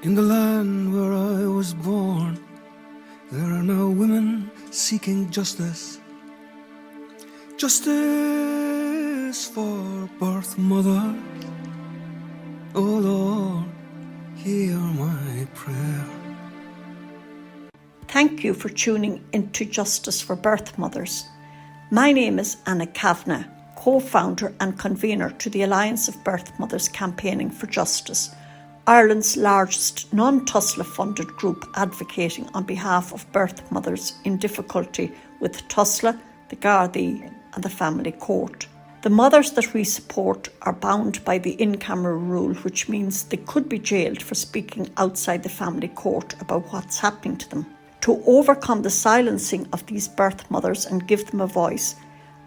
In the land where I was born, there are now women seeking justice. Justice for birth mothers. Oh Lord, hear my prayer. Thank you for tuning into Justice for Birth Mothers. My name is 𝐚𝐜𝐿, co-founder and convener to the Alliance of Birth Mothers Campaigning for Justice, Ireland's largest non-Tusla funded group advocating on behalf of birth mothers in difficulty with Tusla, the Gardai and the family court. The mothers that we support are bound by the in-camera rule, which means they could be jailed for speaking outside the family court about what's happening to them. To overcome the silencing of these birth mothers and give them a voice,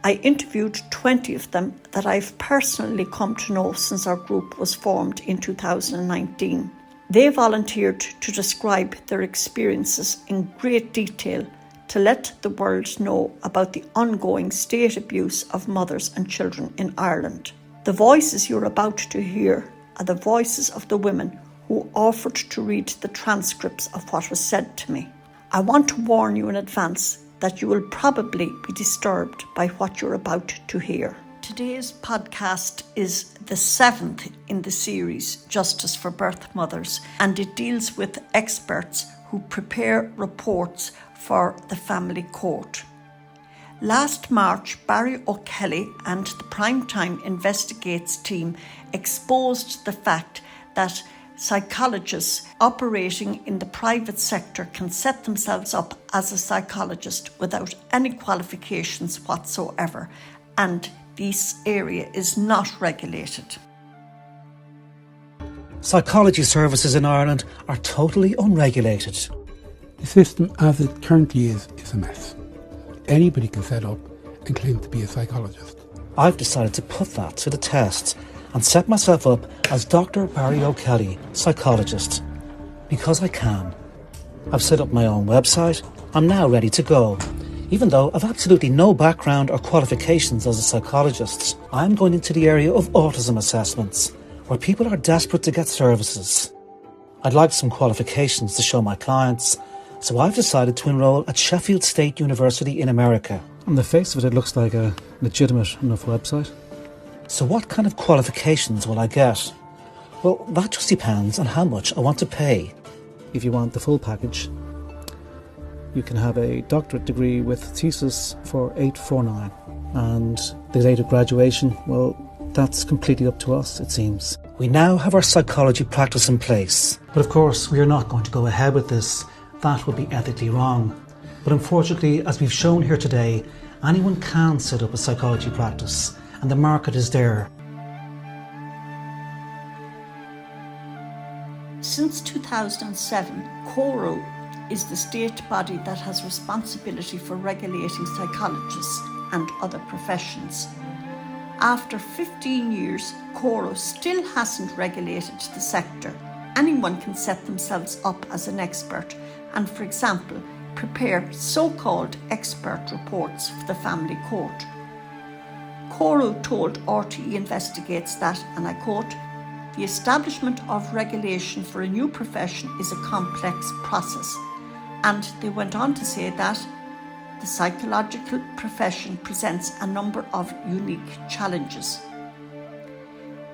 I interviewed 20 of them that I've personally come to know since our group was formed in 2019. They volunteered to describe their experiences in great detail to let the world know about the ongoing state abuse of mothers and children in Ireland. The voices you're about to hear are the voices of the women who offered to read the transcripts of what was said to me. I want to warn you in advance that you will probably be disturbed by what you're about to hear. Today's podcast is the 7th in the series Justice for Birth Mothers, and it deals with experts who prepare reports for the family court. Last March, 𝐵𝑖𝑟𝑡ℎ 𝐬𝐿 and the Primetime Investigates team exposed the fact that psychologists operating in the private sector can set themselves up as a psychologist without any qualifications whatsoever, and this area is not regulated. Psychology services in Ireland are totally unregulated. The system as it currently is a mess. Anybody can set up and claim to be a psychologist. I've decided to put that to the test and set myself up as Dr. 𝐵𝑖𝑟𝑡ℎ 𝐬𝐿, psychologist, because I can. I've set up my own website. I'm now ready to go. Even though I've absolutely no background or qualifications as a psychologist, I'm going into the area of autism assessments, where people are desperate to get services. I'd like some qualifications to show my clients, so I've decided to enrol at Sheffield State University in America. On the face of it, it looks like a legitimate enough website. So what kind of qualifications will I get? Well, that just depends on how much I want to pay. If you want the full package, you can have a doctorate degree with thesis for 849. And the date of graduation, well, that's completely up to us, it seems. We now have our psychology practice in place. But of course, we are not going to go ahead with this. That would be ethically wrong. But unfortunately, as we've shown here today, anyone can set up a psychology practice, and the market is there. Since 2007, 𝐜𝐴 is the state body that has responsibility for regulating psychologists and other professions. After 15 years, 𝐜𝐴 still hasn't regulated the sector. Anyone can set themselves up as an expert and, for example, prepare so-called expert reports for the family court. 𝐜𝐴 told RTE Investigates that, and I quote, "The establishment of regulation for a new profession is a complex process." And they went on to say that the psychological profession presents a number of unique challenges.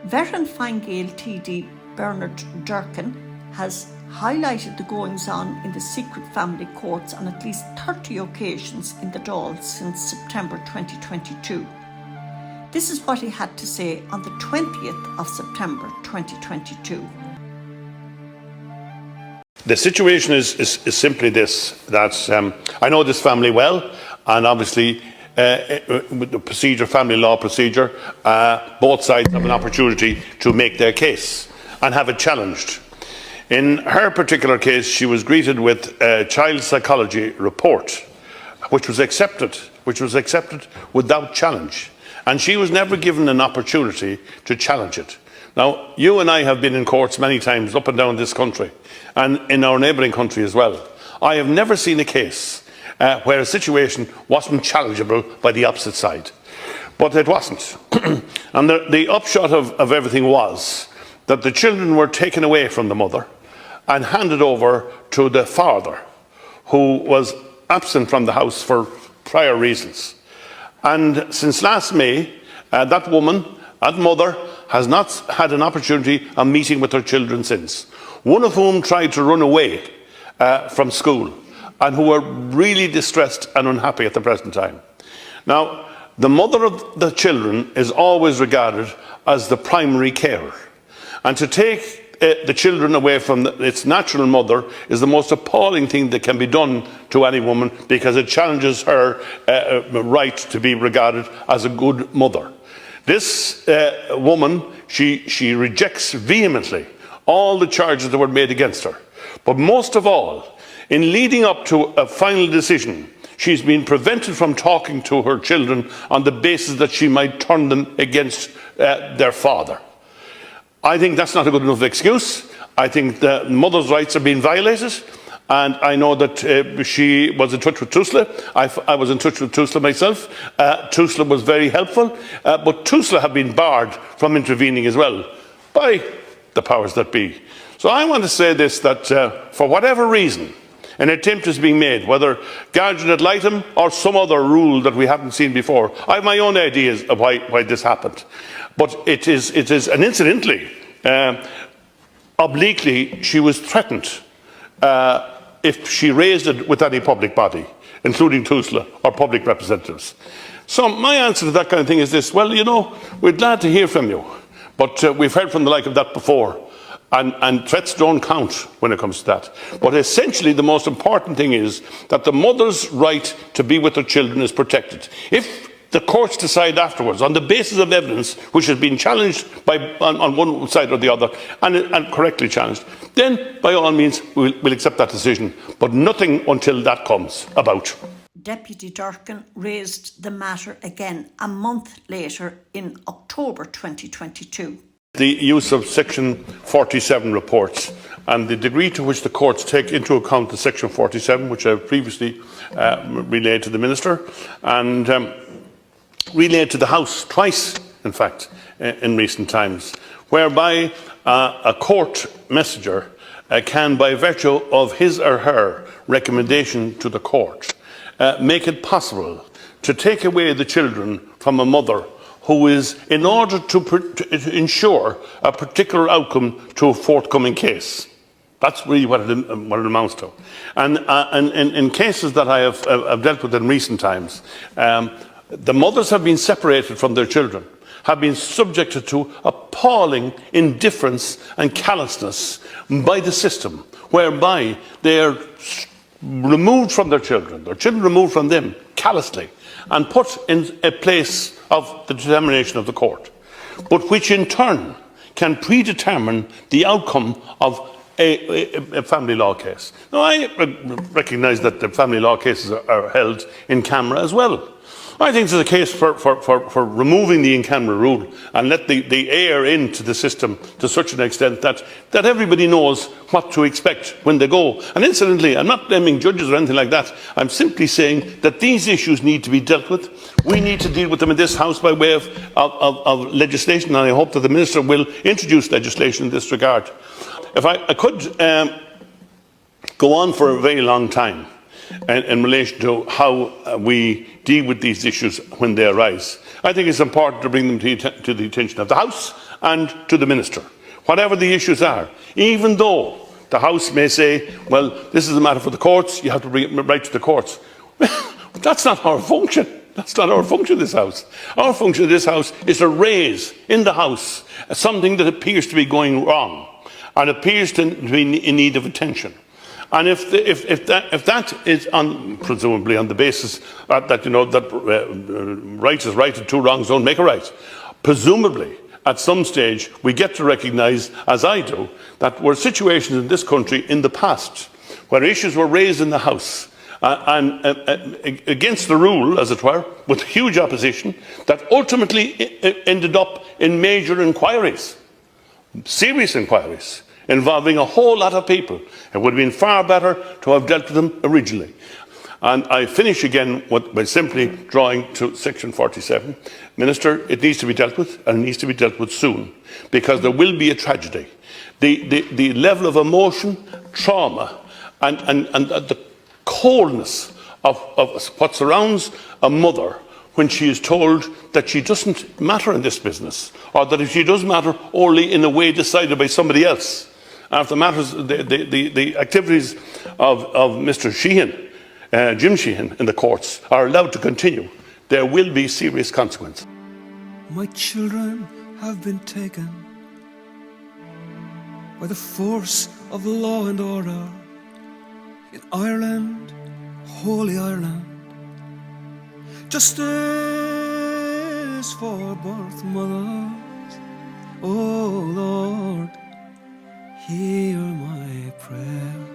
Veteran Fine Gael TD Bernard Durkan has highlighted the goings-on in the secret family courts on at least 30 occasions in the Dáil since September 2022. This is what he had to say on the 20th of September 2022. The situation is simply this, that I know this family well, and obviously with the procedure, family law procedure, both sides have an opportunity to make their case and have it challenged. In her particular case, she was greeted with a child psychology report, which was accepted without challenge. And she was never given an opportunity to challenge it. Now, you and I have been in courts many times up and down this country, and in our neighbouring country as well. I have never seen a case where a situation wasn't challengeable by the opposite side. But it wasn't. And the upshot of everything was that the children were taken away from the mother. and handed over to the father, who was absent from the house for prior reasons. And since last May, that woman, that mother, has not had an opportunity of meeting with her children since, one of whom tried to run away from school, and who are really distressed and unhappy at the present time. Now, the mother of the children is always regarded as the primary carer, and to take the children away from its natural mother is the most appalling thing that can be done to any woman, because it challenges her right to be regarded as a good mother. This woman, she rejects vehemently all the charges that were made against her. But most of all, in leading up to a final decision, she's been prevented from talking to her children on the basis that she might turn them against their father. I think that's not a good enough excuse. I think the mother's rights are being violated, and I know that she was in touch with Tusla. I was in touch with Tusla myself. Tusla was very helpful, but Tusla have been barred from intervening as well by the powers that be. So I want to say this, that for whatever reason, an attempt is being made, whether Guardian ad litem or some other rule that we haven't seen before. I have my own ideas of why this happened. But it is, and incidentally, obliquely, she was threatened if she raised it with any public body, including Tusla or public representatives. So my answer to that kind of thing is this: well, you know, we're glad to hear from you, but we've heard from the like of that before. And threats don't count when it comes to that. But essentially, the most important thing is that the mother's right to be with her children is protected. If the courts decide afterwards, on the basis of evidence which has been challenged on one side or the other, and correctly challenged, then by all means we'll accept that decision. But nothing until that comes about. Deputy Durkan raised the matter again a month later in October 2022. The use of Section 47 reports and the degree to which the courts take into account the Section 47, which I have previously relayed to the Minister, and relayed to the House twice, in fact, in recent times, whereby a court messenger can, by virtue of his or her recommendation to the court, make it possible to take away the children from a mother who is, in order to ensure a particular outcome to a forthcoming case. That's really what it amounts to. And in cases that I have dealt with in recent times, the mothers have been separated from their children, have been subjected to appalling indifference and callousness by the system, whereby they are removed from their children removed from them callously, and put in a place of the determination of the court, but which in turn can predetermine the outcome of a family law case. Now, I recognise that the family law cases are held in camera as well. I think there's a case for removing the in-camera rule and let the air into the system to such an extent that everybody knows what to expect when they go. And incidentally, I'm not blaming judges or anything like that. I'm simply saying that these issues need to be dealt with. We need to deal with them in this House by way of legislation, and I hope that the Minister will introduce legislation in this regard. If I could go on for a very long time in relation to how we deal with these issues when they arise, I think it's important to bring them to the attention of the House and to the Minister, whatever the issues are. Even though the House may say, well, this is a matter for the courts, you have to bring it right to the courts. That's not our function. That's not our function in this House. Our function in this House is to raise in the House something that appears to be going wrong and appears to be in need of attention. And if that is presumably on the basis that right is right and two wrongs don't make a right, presumably at some stage we get to recognise, as I do, that there were situations in this country in the past where issues were raised in the House and against the rule, as it were, with huge opposition, that ultimately ended up in major inquiries, serious inquiries, involving a whole lot of people. It would have been far better to have dealt with them originally. And I finish again by simply drawing to Section 47. Minister, it needs to be dealt with, and it needs to be dealt with soon, because there will be a tragedy. the level of emotion, trauma, and the coldness of what surrounds a mother when she is told that she doesn't matter in this business, or that if she does matter, only in a way decided by somebody else. And if the activities of Mr. Sheehan, Jim Sheehan, in the courts are allowed to continue, there will be serious consequences. My children have been taken by the force of law and order in Ireland, Holy Ireland. Justice for birth mothers, oh Lord, hear my prayer.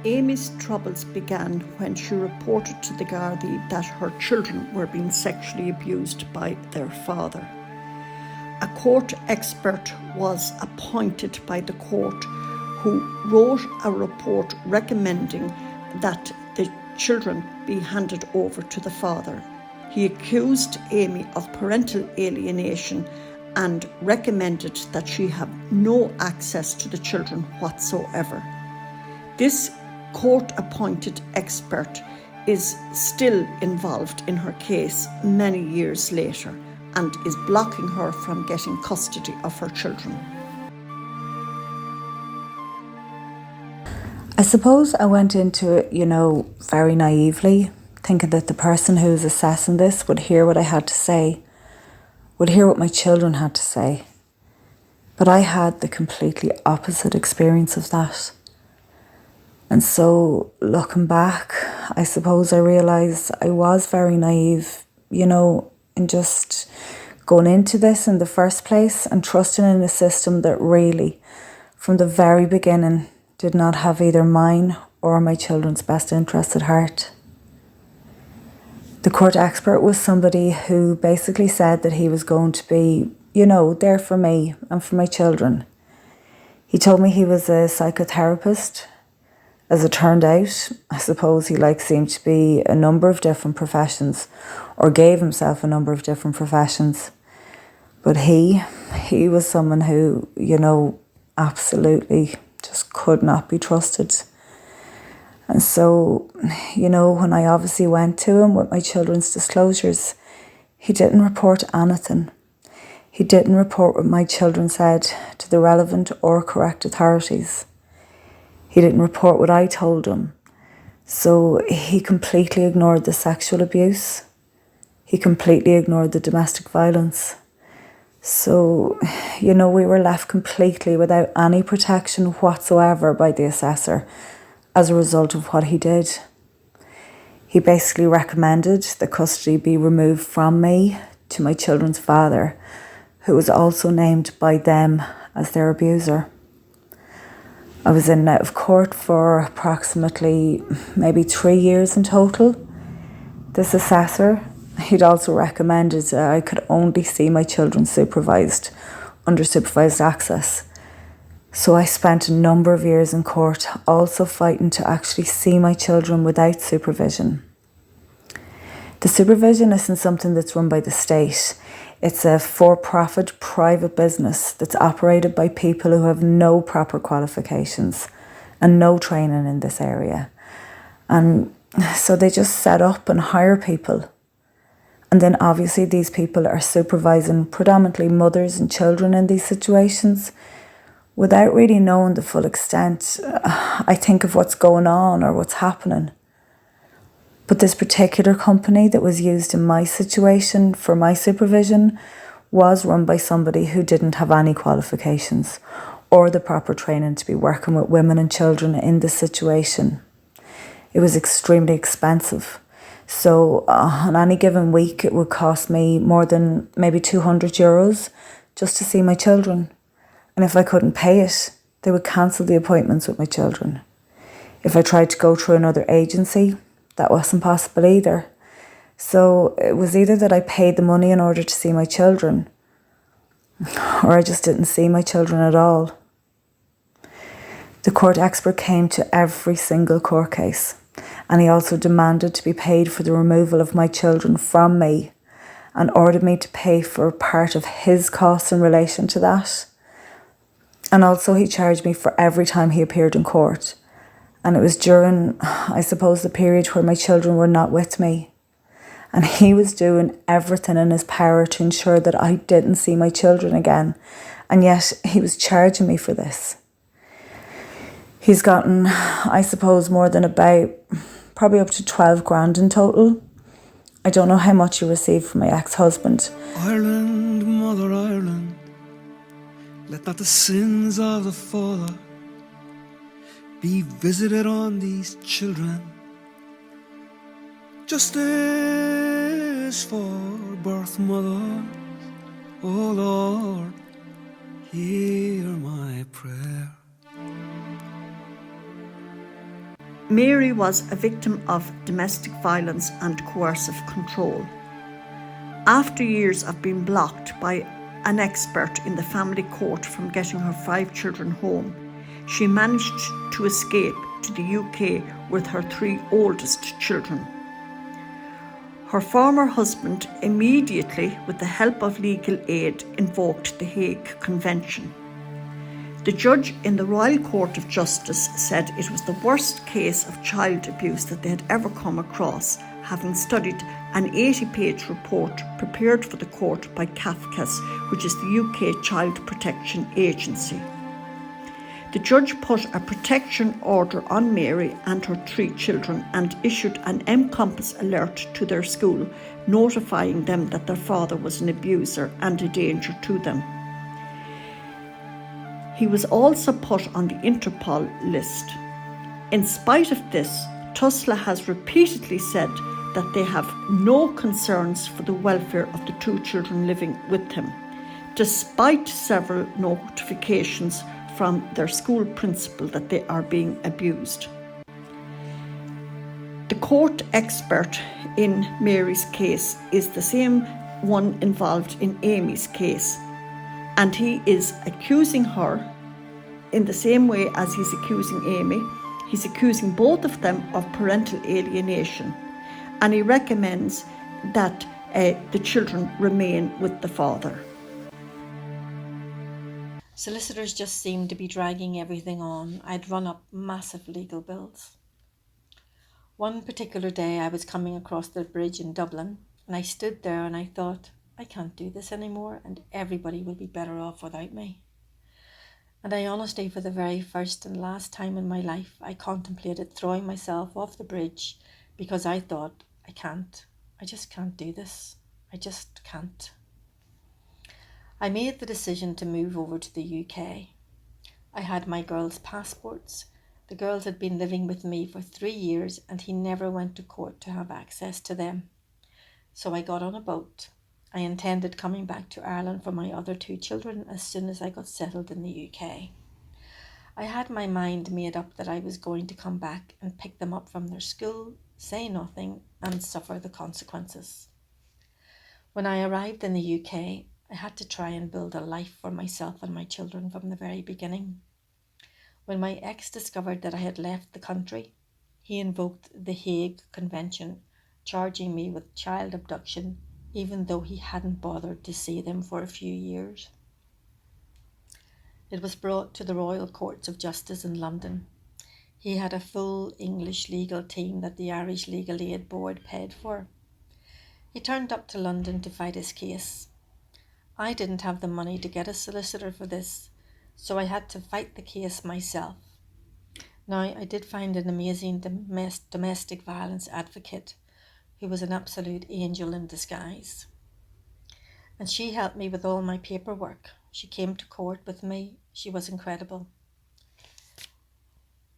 Amy's troubles began when she reported to the Gardaí that her children were being sexually abused by their father. A court expert was appointed by the court who wrote a report recommending that the children be handed over to the father. He accused Amy of parental alienation and recommended that she have no access to the children whatsoever. This court-appointed expert is still involved in her case many years later and is blocking her from getting custody of her children. I suppose I went into it, very naively, thinking that the person who was assessing this would hear what I had to say, would hear what my children had to say. But I had the completely opposite experience of that. And so, looking back, I suppose I realised I was very naive, in just going into this in the first place and trusting in a system that really, from the very beginning, did not have either mine or my children's best interests at heart. The court expert was somebody who basically said that he was going to be, there for me and for my children. He told me he was a psychotherapist. As it turned out, I suppose he seemed to be a number of different professions, or gave himself a number of different professions. But he was someone who, absolutely just could not be trusted. And so, when I obviously went to him with my children's disclosures, he didn't report anything. He didn't report what my children said to the relevant or correct authorities. He didn't report what I told him. So he completely ignored the sexual abuse. He completely ignored the domestic violence. So, we were left completely without any protection whatsoever by the assessor as a result of what he did. He basically recommended the custody be removed from me to my children's father, who was also named by them as their abuser. I was in and out of court for approximately maybe 3 years in total. This assessor, he'd also recommended I could only see my children supervised, under supervised access. So I spent a number of years in court also fighting to actually see my children without supervision. The supervision isn't something that's run by the state. It's a for-profit private business that's operated by people who have no proper qualifications and no training in this area. And so they just set up and hire people. And then obviously these people are supervising predominantly mothers and children in these situations without really knowing the full extent, I think, of what's going on or what's happening. But this particular company that was used in my situation for my supervision was run by somebody who didn't have any qualifications or the proper training to be working with women and children in this situation. It was extremely expensive. So on any given week, it would cost me more than maybe €200 just to see my children. And if I couldn't pay it, they would cancel the appointments with my children. If I tried to go through another agency, that wasn't possible either. So it was either that I paid the money in order to see my children, or I just didn't see my children at all. The court expert came to every single court case, and he also demanded to be paid for the removal of my children from me and ordered me to pay for part of his costs in relation to that. And also he charged me for every time he appeared in court. And it was during, I suppose, the period where my children were not with me. And he was doing everything in his power to ensure that I didn't see my children again. And yet he was charging me for this. He's gotten, I suppose, more than about, probably up to 12 grand in total. I don't know how much he received from my ex-husband. Ireland, Mother Ireland, let not the sins of the father be visited on these children. Justice for birth mothers, oh Lord, hear my prayer. Mary was a victim of domestic violence and coercive control. After years of being blocked by an expert in the family court from getting her 5 children home, she managed to escape to the UK with her 3 oldest children. Her former husband immediately, with the help of legal aid, invoked the Hague Convention. The judge in the Royal Court of Justice said it was the worst case of child abuse that they had ever come across, having studied an 80-page report prepared for the court by 𝐤𝐿𝐴𝐻, which is the UK Child Protection Agency. The judge put a protection order on Mary and her 3 children and issued an 𝐸𝐶ompass alert to their school, notifying them that their father was an abuser and a danger to them. He was also put on the Interpol list. In spite of this, Tusla has repeatedly said that they have no concerns for the welfare of the 2 children living with him, despite several notifications from their school principal that they are being abused. The court expert in Mary's case is the same one involved in Amy's case, and he is accusing her in the same way as he's accusing Amy. He's accusing both of them of parental alienation, and he recommends that the children remain with the father. Solicitors just seemed to be dragging everything on. I'd run up massive legal bills. One particular day I was coming across the bridge in Dublin, and I stood there and I thought, I can't do this anymore, and everybody will be better off without me. And I honestly, for the very first and last time in my life, I contemplated throwing myself off the bridge because I thought, I just can't do this. I just can't. I made the decision to move over to the UK. I had my girls' passports. The girls had been living with me for 3 years and he never went to court to have access to them. So I got on a boat. I intended coming back to Ireland for my other 2 children as soon as I got settled in the UK. I had my mind made up that I was going to come back and pick them up from their school, say nothing, and suffer the consequences. When I arrived in the UK, I had to try and build a life for myself and my children from the very beginning. When my ex discovered that I had left the country, he invoked the Hague Convention, charging me with child abduction, even though he hadn't bothered to see them for a few years. It was brought to the Royal Courts of Justice in London. He had a full English legal team that the Irish Legal Aid Board paid for. He turned up to London to fight his case. I didn't have the money to get a solicitor for this, so I had to fight the case myself. Now, I did find an amazing domestic violence advocate who was an absolute angel in disguise. And she helped me with all my paperwork. She came to court with me. She was incredible.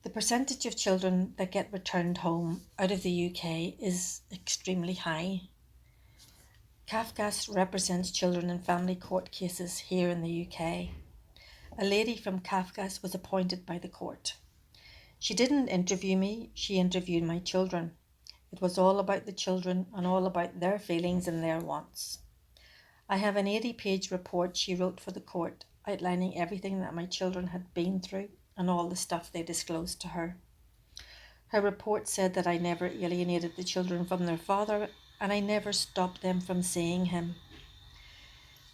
The percentage of children that get returned home out of the UK is extremely high. 𝐤𝐿𝐴𝐻 represents children in family court cases here in the UK. A lady from 𝐤𝐿𝐴𝐻 was appointed by the court. She didn't interview me, she interviewed my children. It was all about the children and all about their feelings and their wants. I have an 80-page report she wrote for the court outlining everything that my children had been through and all the stuff they disclosed to her. Her report said that I never alienated the children from their father and I never stopped them from seeing him.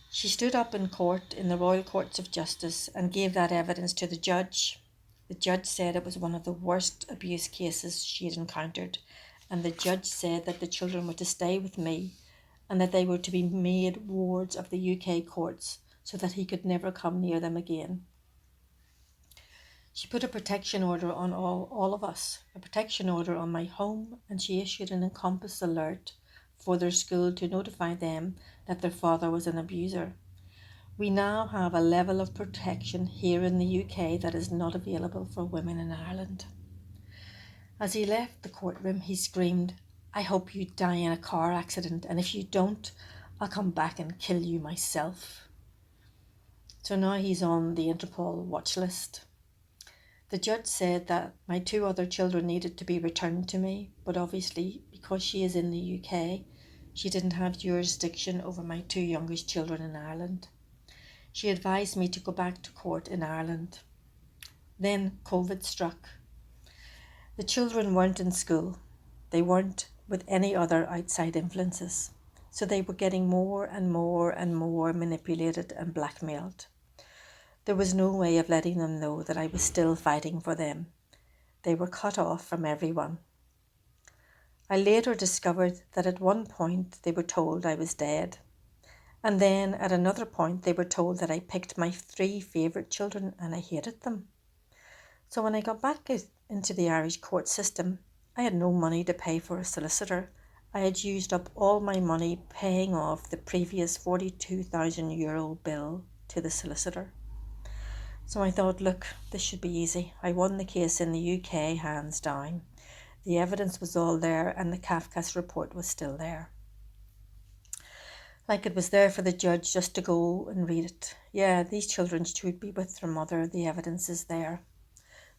She stood up in court in the Royal Courts of Justice and gave that evidence to the judge. The judge said it was one of the worst abuse cases she had encountered, and the judge said that the children were to stay with me and that they were to be made wards of the UK courts so that he could never come near them again. She put a protection order on all of us, a protection order on my home, and she issued an encompass alert for their school to notify them that their father was an abuser. We now have a level of protection here in the UK that is not available for women in Ireland. As he left the courtroom, he screamed, "I hope you die in a car accident, and if you don't, I'll come back and kill you myself." So now he's on the Interpol watch list. The judge said that my 2 other children needed to be returned to me, but obviously, because she is in the UK, she didn't have jurisdiction over my 2 youngest children in Ireland. She advised me to go back to court in Ireland. Then COVID struck. The children weren't in school. They weren't with any other outside influences. So they were getting more and more and more manipulated and blackmailed. There was no way of letting them know that I was still fighting for them. They were cut off from everyone. I later discovered that at one point they were told I was dead. And then at another point they were told that I picked my 3 favourite children and I hated them. So when I got back into the Irish court system, I had no money to pay for a solicitor. I had used up all my money paying off the previous €42,000 bill to the solicitor. So I thought, look, this should be easy. I won the case in the UK hands down. The evidence was all there and the 𝐜𝐴𝐻 report was still there. Like it was there for the judge just to go and read it. Yeah, these children should be with their mother. The evidence is there.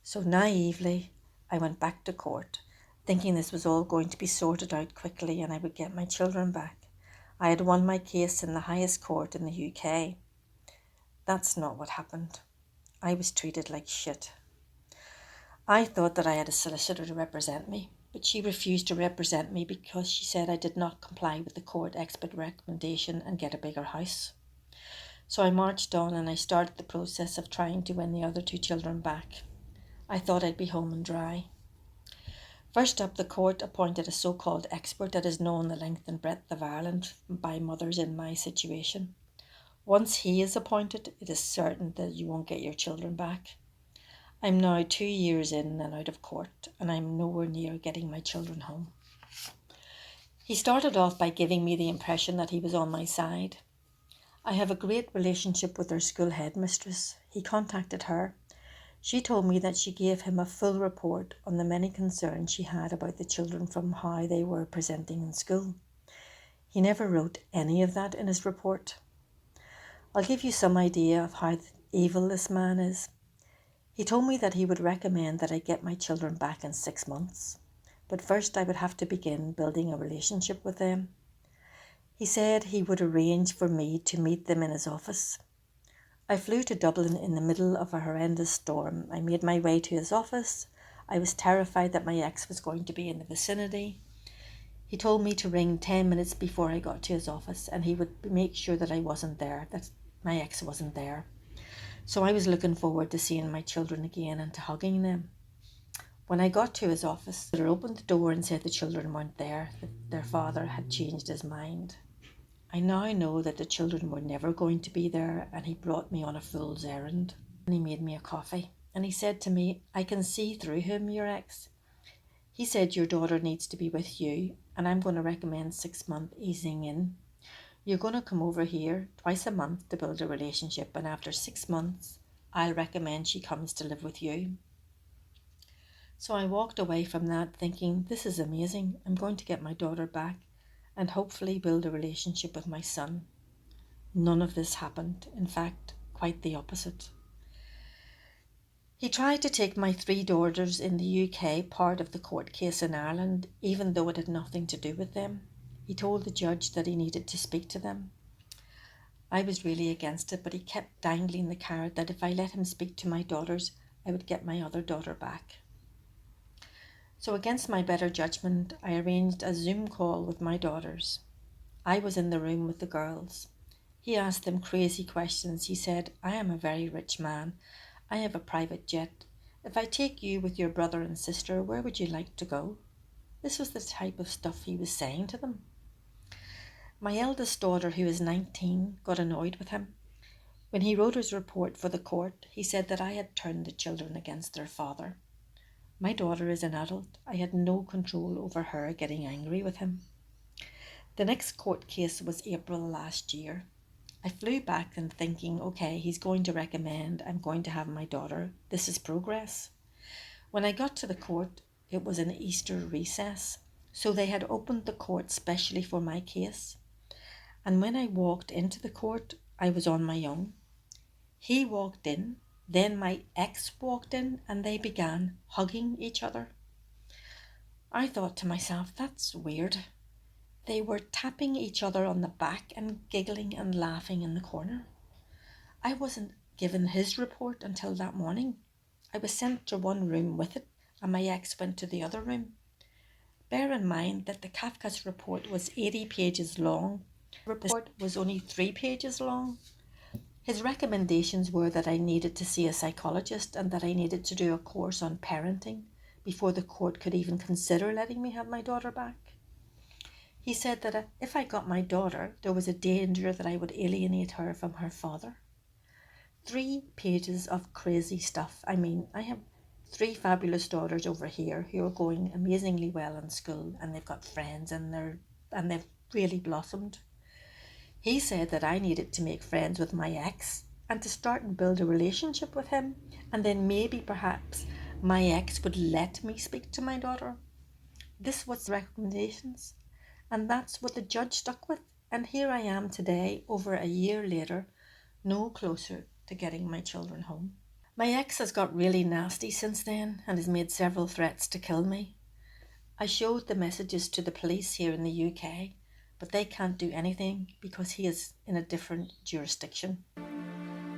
So naively, I went back to court, thinking this was all going to be sorted out quickly and I would get my children back. I had won my case in the highest court in the UK. That's not what happened. I was treated like shit. I thought that I had a solicitor to represent me, but she refused to represent me because she said I did not comply with the court expert recommendation and get a bigger house. So I marched on and I started the process of trying to win the other 2 children back. I thought I'd be home and dry. First up, the court appointed a so-called expert that is known the length and breadth of Ireland by mothers in my situation. Once he is appointed, it is certain that you won't get your children back. I'm now 2 years in and out of court, and I'm nowhere near getting my children home. He started off by giving me the impression that he was on my side. I have a great relationship with our school headmistress. He contacted her. She told me that she gave him a full report on the many concerns she had about the children from how they were presenting in school. He never wrote any of that in his report. I'll give you some idea of how evil this man is. He told me that he would recommend that I get my children back in 6 months, but first I would have to begin building a relationship with them. He said he would arrange for me to meet them in his office. I flew to Dublin in the middle of a horrendous storm. I made my way to his office. I was terrified that my ex was going to be in the vicinity. He told me to ring 10 minutes before I got to his office and he would make sure that I wasn't there, that my ex wasn't there. So I was looking forward to seeing my children again and to hugging them. When I got to his office, he opened the door and said the children weren't there, that their father had changed his mind. I now know that the children were never going to be there and he brought me on a fool's errand. And he made me a coffee and he said to me, "I can see through him, your ex. He said your daughter needs to be with you and I'm going to recommend 6-month easing in. You're going to come over here twice a month to build a relationship and after 6 months, I'll recommend she comes to live with you." So I walked away from that thinking, this is amazing. I'm going to get my daughter back and hopefully build a relationship with my son. None of this happened. In fact, quite the opposite. He tried to take my 3 daughters in the UK part of the court case in Ireland, even though it had nothing to do with them. He told the judge that he needed to speak to them. I was really against it, but he kept dangling the carrot that if I let him speak to my daughters, I would get my other daughter back. So against my better judgment, I arranged a Zoom call with my daughters. I was in the room with the girls. He asked them crazy questions. He said, I am a very rich man. I have a private jet. If I take you with your brother and sister, where would you like to go? This was the type of stuff he was saying to them. My eldest daughter, who is 19, got annoyed with him. When he wrote his report for the court, he said that I had turned the children against their father. My daughter is an adult. I had no control over her getting angry with him. The next court case was April last year. I flew back and thinking, okay, he's going to recommend I'm going to have my daughter. This is progress. When I got to the court, it was an Easter recess, so they had opened the court specially for my case. And when I walked into the court, I was on my own. He walked in, then my ex walked in, and they began hugging each other. I thought to myself, that's weird. They were tapping each other on the back and giggling and laughing in the corner. I wasn't given his report until that morning. I was sent to one room with it, and my ex went to the other room. Bear in mind that the 𝐤𝐿𝐴𝐻 report was 80 pages long. The report was only 3 pages long. His recommendations were that I needed to see a psychologist and that I needed to do a course on parenting before the court could even consider letting me have my daughter back. He said that if I got my daughter, there was a danger that I would alienate her from her father. 3 pages of crazy stuff. I mean, I have 3 fabulous daughters over here who are going amazingly well in school, and they've got friends and they've really blossomed. He said that I needed to make friends with my ex and to start and build a relationship with him, and then maybe perhaps my ex would let me speak to my daughter. This was the recommendations, and that's what the judge stuck with. And here I am today, over a year later, no closer to getting my children home. My ex has got really nasty since then and has made several threats to kill me. I showed the messages to the police here in the UK, but they can't do anything because he is in a different jurisdiction.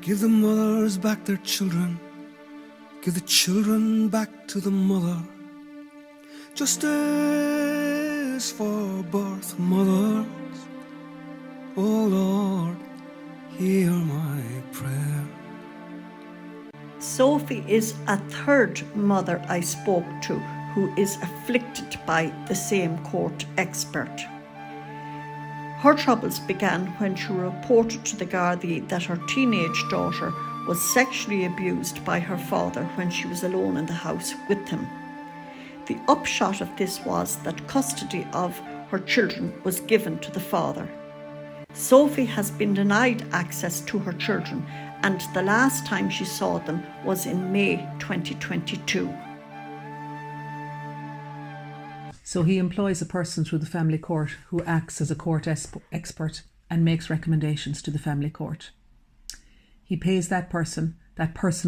Give the mothers back their children. Give the children back to the mother. Justice for birth mothers. Oh Lord, hear my prayer. Sophie is a third mother I spoke to who is afflicted by the same court expert. Her troubles began when she reported to the Gardaí that her teenage daughter was sexually abused by her father when she was alone in the house with him. The upshot of this was that custody of her children was given to the father. Sophie has been denied access to her children, and the last time she saw them was in May 2022. So he employs a person through the family court who acts as a court expert and makes recommendations to the family court. He pays that person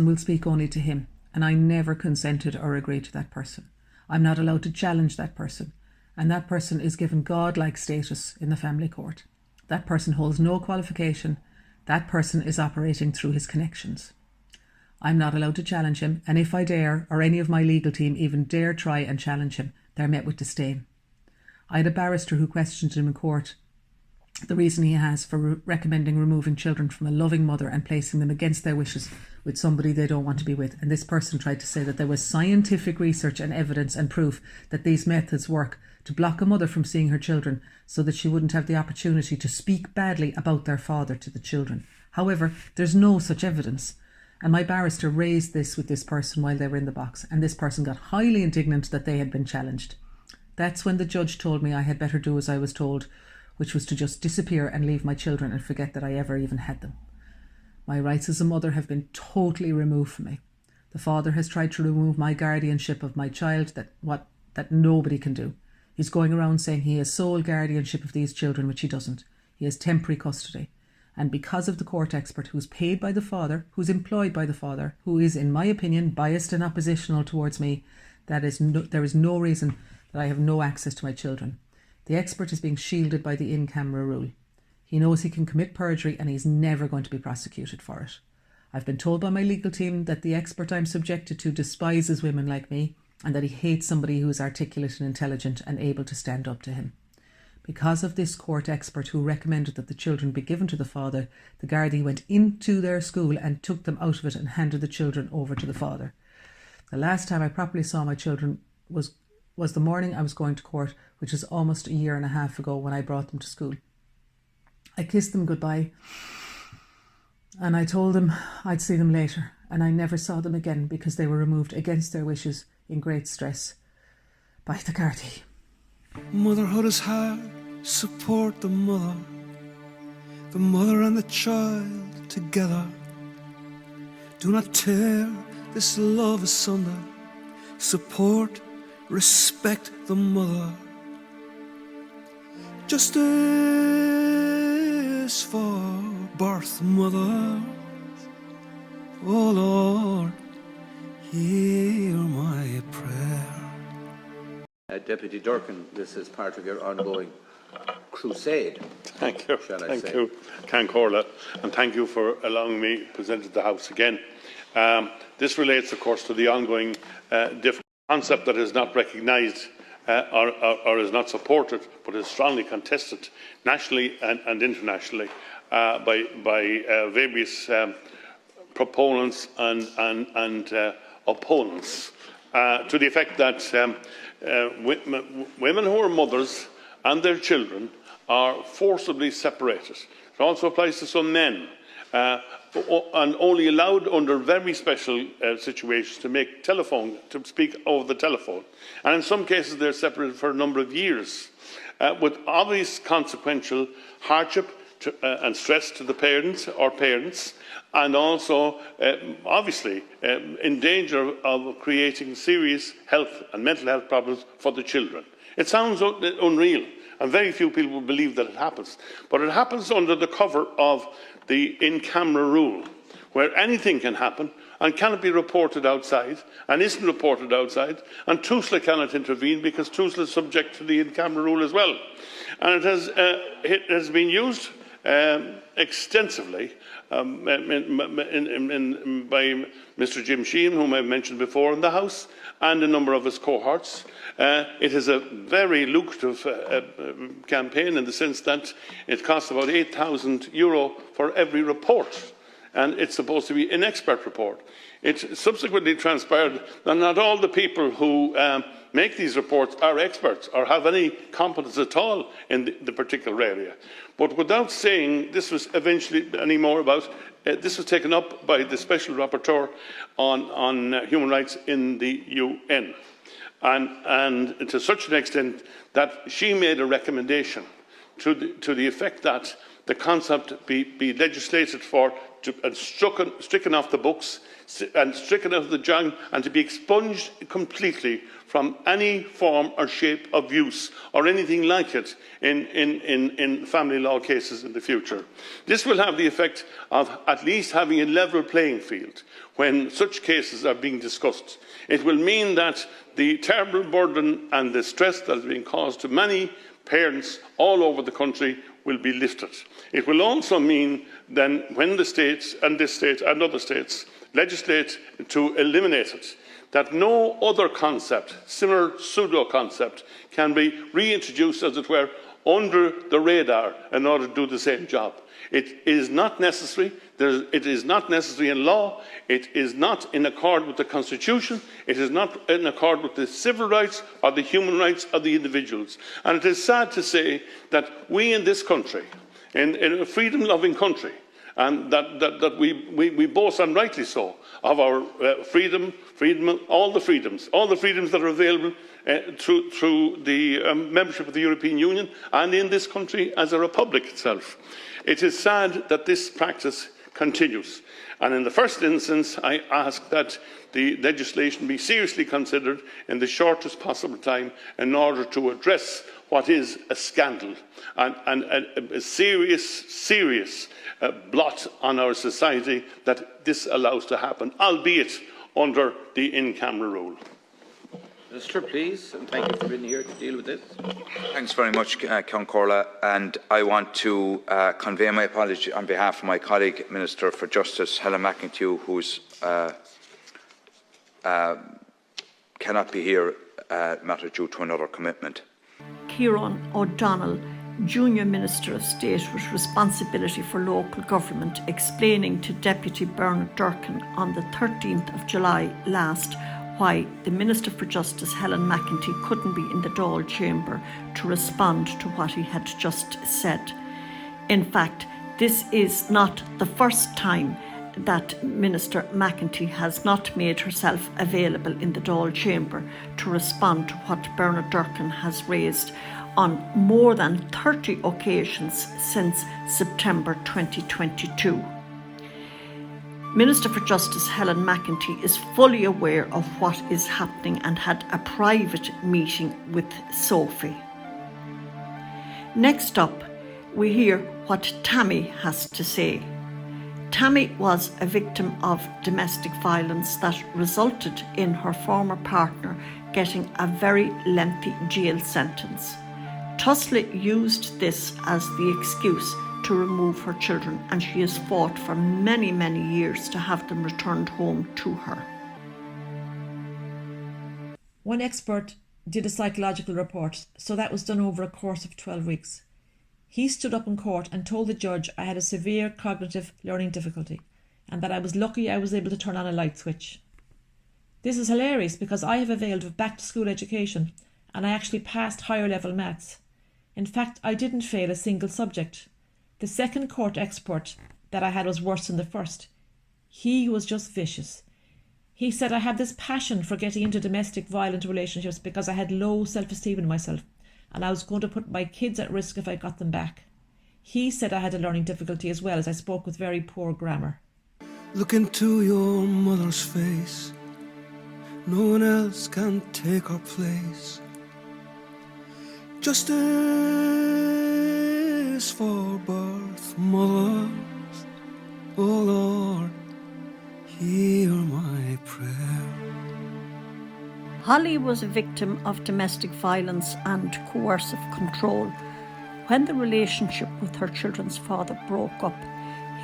will speak only to him, and I never consented or agreed to that person. I'm not allowed to challenge that person, and that person is given godlike status in the family court. That person holds no qualification. That person is operating through his connections. I'm not allowed to challenge him, and if I dare, or any of my legal team even dare try and challenge him, they're met with disdain. I had a barrister who questioned him in court the reason he has for recommending removing children from a loving mother and placing them against their wishes with somebody they don't want to be with. And this person tried to say that there was scientific research and evidence and proof that these methods work to block a mother from seeing her children so that she wouldn't have the opportunity to speak badly about their father to the children. However, there's no such evidence. And my barrister raised this with this person while they were in the box, and this person got highly indignant that they had been challenged. That's when the judge told me I had better do as I was told, which was to just disappear and leave my children and forget that I ever even had them. My rights as a mother have been totally removed from me. The father has tried to remove my guardianship of my child, that nobody can do. He's going around saying he has sole guardianship of these children, which he doesn't. He has temporary custody. And because of the court expert who's paid by the father, who's employed by the father, who is, in my opinion, biased and oppositional towards me, there is no reason that I have no access to my children. The expert is being shielded by the in-camera rule. He knows he can commit perjury and he's never going to be prosecuted for it. I've been told by my legal team that the expert I'm subjected to despises women like me and that he hates somebody who is articulate and intelligent and able to stand up to him. Because of this court expert who recommended that the children be given to the father, the Gardaí went into their school and took them out of it and handed the children over to the father. The last time I properly saw my children was the morning I was going to court, which is almost a year and a half ago when I brought them to school. I kissed them goodbye and I told them I'd see them later, and I never saw them again because they were removed against their wishes in great stress by the Gardaí. Motherhood is hard, support the mother and the child together. Do not tear this love asunder. Support, respect the mother. Justice for birth mothers. Oh Lord, hear my prayer. Deputy Durkan, this is part of your ongoing crusade. Thank you. Thank you, 𝐴𝐿, and thank you for allowing me to present at the House again. This relates, of course, to the ongoing different concept that is not recognised or is not supported, but is strongly contested nationally and internationally by various proponents and opponents, to the effect that women who are mothers and their children are forcibly separated. It also applies to some men, and only allowed under very special situations to speak over the telephone. And in some cases they're separated for a number of years, with obvious consequential hardship and stress to the parents, and also obviously in danger of creating serious health and mental health problems for the children. It sounds unreal, and very few people will believe that it happens, but it happens under the cover of the in-camera rule, where anything can happen and cannot be reported outside and isn't reported outside, and Tusla cannot intervene because Tusla is subject to the in-camera rule as well. And it has been used extensively by Mr. Jim Sheehan, whom I've mentioned before in the House, and a number of his cohorts. It is a very lucrative campaign in the sense that it costs about €8,000 for every report, and it's supposed to be an expert report. It subsequently transpired that not all the people who make these reports are experts or have any competence at all in the particular area. But without saying this was eventually any more about, this was taken up by the Special Rapporteur on human rights in the UN. And to such an extent that she made a recommendation to the effect that the concept be legislated for and stricken off the books and stricken out of the jungle, and to be expunged completely from any form or shape of use or anything like it in family law cases in the future. This will have the effect of at least having a level playing field when such cases are being discussed. It will mean that the terrible burden and the stress that is being caused to many parents all over the country will be lifted. It will also mean then when the states and this state and other states legislate to eliminate it, that no other concept, similar pseudo concept, can be reintroduced, as it were, under the radar in order to do the same job. It is not necessary. It is not necessary in law. It is not in accord with the Constitution. It is not in accord with the civil rights or the human rights of the individuals. And it is sad to say that we in this country, in a freedom-loving country, and that we boast, and rightly so, of our freedom, all the freedoms that are available through the membership of the European Union and in this country as a republic itself. It is sad that this practice continues, and in the first instance I ask that the legislation be seriously considered in the shortest possible time in order to address what is a scandal and a serious blot on our society that this allows to happen, albeit under the in-camera rule. Minister, please, and thank you for being here to deal with this. Thanks very much, 𝐶𝐿, and I want to convey my apology on behalf of my colleague, Minister for Justice, Helen McEntew, who cannot be here, matter due to another commitment. Ciarán O'Donnell, Junior Minister of State with responsibility for local government, explaining to Deputy Bernard Durkan on the 13th of July last why the Minister for Justice, Helen McEntee, couldn't be in the Dáil chamber to respond to what he had just said. In fact, this is not the first time that Minister McEntee has not made herself available in the Dáil chamber to respond to what Bernard Durkan has raised on more than 30 occasions since September 2022. Minister for Justice Helen McEntee is fully aware of what is happening and had a private meeting with Sophie. Next up, we hear what Tammy has to say. Tammy was a victim of domestic violence that resulted in her former partner getting a very lengthy jail sentence. Tusla used this as the excuse to remove her children, and she has fought for many, many years to have them returned home to her. One expert did a psychological report, so that was done over a course of 12 weeks. He stood up in court and told the judge I had a severe cognitive learning difficulty and that I was lucky I was able to turn on a light switch. This is hilarious because I have availed of back-to-school education and I actually passed higher level maths. In fact, I didn't fail a single subject. The second court expert that I had was worse than the first. He was just vicious. He said I had this passion for getting into domestic violent relationships because I had low self-esteem in myself and I was going to put my kids at risk if I got them back. He said I had a learning difficulty as well, as I spoke with very poor grammar. Look into your mother's face. No one else can take her place. Justice for birth mothers. Oh Lord, hear my prayer. Holly was a victim of domestic violence and coercive control. When the relationship with her children's father broke up,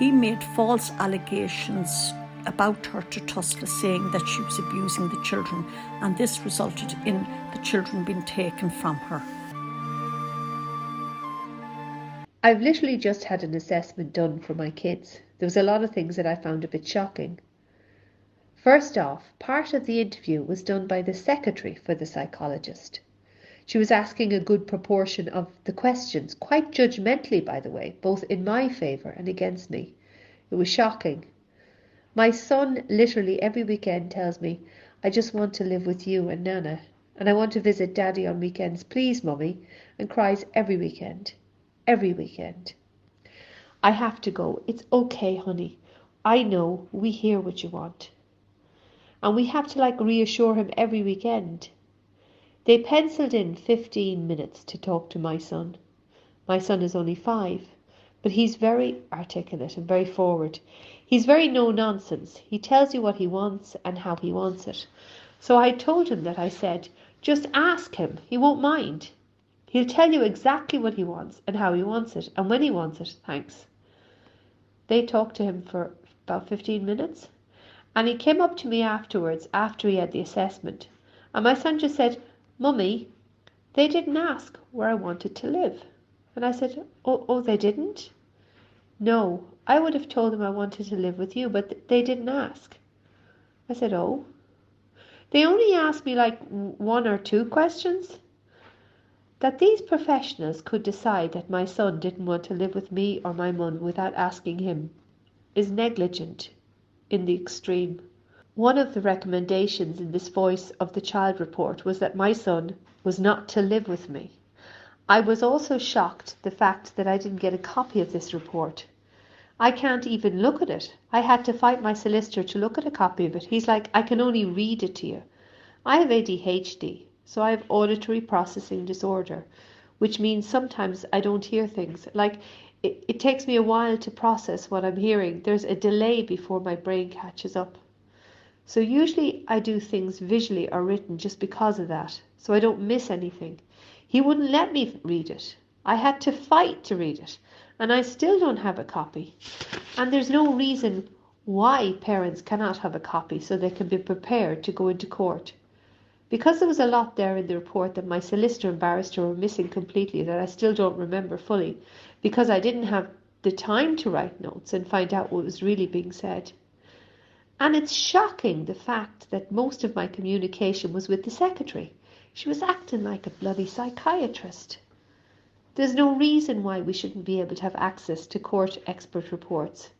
he made false allegations about her to Tusla, saying that she was abusing the children, and this resulted in the children being taken from her. I've literally just had an assessment done for my kids. There was a lot of things that I found a bit shocking. First off, part of the interview was done by the secretary for the psychologist. She was asking a good proportion of the questions, quite judgmentally, by the way, both in my favour and against me. It was shocking. My son literally every weekend tells me, I just want to live with you and Nana, and I want to visit Daddy on weekends, please, Mummy, and cries every weekend. Every weekend. I have to go. It's okay, honey. I know. We hear what you want. And we have to reassure him every weekend. They penciled in 15 minutes to talk to my son. My son is only 5, but he's very articulate and very forward. He's very no-nonsense. He tells you what he wants and how he wants it. So I told him that I said, just ask him. He won't mind. He'll tell you exactly what he wants and how he wants it and when he wants it, thanks. They talked to him for about 15 minutes and he came up to me afterwards after he had the assessment and my son just said, Mummy, they didn't ask where I wanted to live. And I said, oh, they didn't? No, I would have told them I wanted to live with you, but they didn't ask. I said, oh. They only asked me 1 or 2 questions. That these professionals could decide that my son didn't want to live with me or my mum without asking him is negligent in the extreme. One of the recommendations in this Voice of the Child report was that my son was not to live with me. I was also shocked the fact that I didn't get a copy of this report. I can't even look at it. I had to fight my solicitor to look at a copy of it. He's like, I can only read it to you. I have ADHD. So I have auditory processing disorder, which means sometimes I don't hear things. It takes me a while to process what I'm hearing. There's a delay before my brain catches up. So usually I do things visually or written just because of that, so I don't miss anything. He wouldn't let me read it. I had to fight to read it, and I still don't have a copy. And there's no reason why parents cannot have a copy so they can be prepared to go into court. Because there was a lot there in the report that my solicitor and barrister were missing completely, that I still don't remember fully, because I didn't have the time to write notes and find out what was really being said. And it's shocking, the fact that most of my communication was with the secretary. She was acting like a bloody psychiatrist. There's no reason why we shouldn't be able to have access to court expert reports.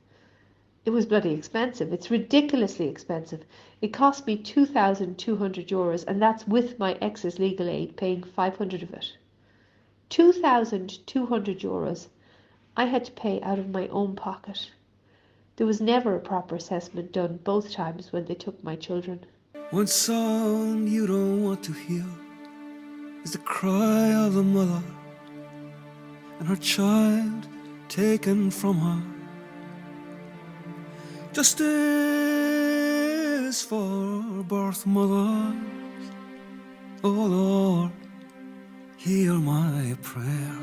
It was bloody expensive. It's ridiculously expensive. It cost me €2,200, and that's with my ex's legal aid paying 500 of it. €2,200 I had to pay out of my own pocket. There was never a proper assessment done both times when they took my children. One song you don't want to hear is the cry of the mother and her child taken from her. Justice for birth mothers, oh Lord, hear my prayer.